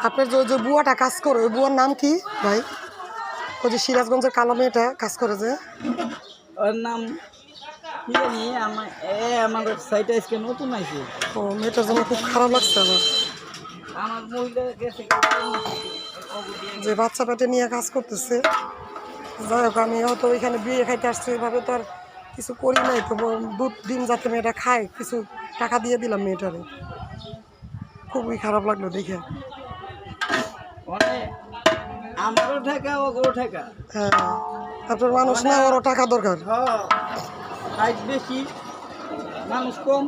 আপনার যে বুয়াটা কাজ করে ওই বুয়ার নাম কি ভাই? ওই যে সিরাজগঞ্জের কালো মেয়েটা কাজ করে যে, ওর নাম কি জানি আমার সাইটে আজকে নতুন আইছে। ও মেয়েটার জন্য খুব খারাপ লাগছে আমার, আমার মহিলা গেছে যে বাচ্চা পেটে নিয়ে কাজ করতেছে। যাই হোক, আমি হয়তো ওইখানে বিয়ে খাইতে আসছি, ওইভাবে তো আর কিছু করি নাই, তো দুধ ডিম যাতে মেয়েটা খায় কিছু টাকা দিয়ে দিলাম মেয়েটারে। খুবই খারাপ লাগলো দেখে। আমারও ঠেকা ও গো ঠেকা। হ্যাঁ, আপনার মানুষ না, ওরও টাকা দরকার। হ্যাঁ, বেশি মানুষ কম।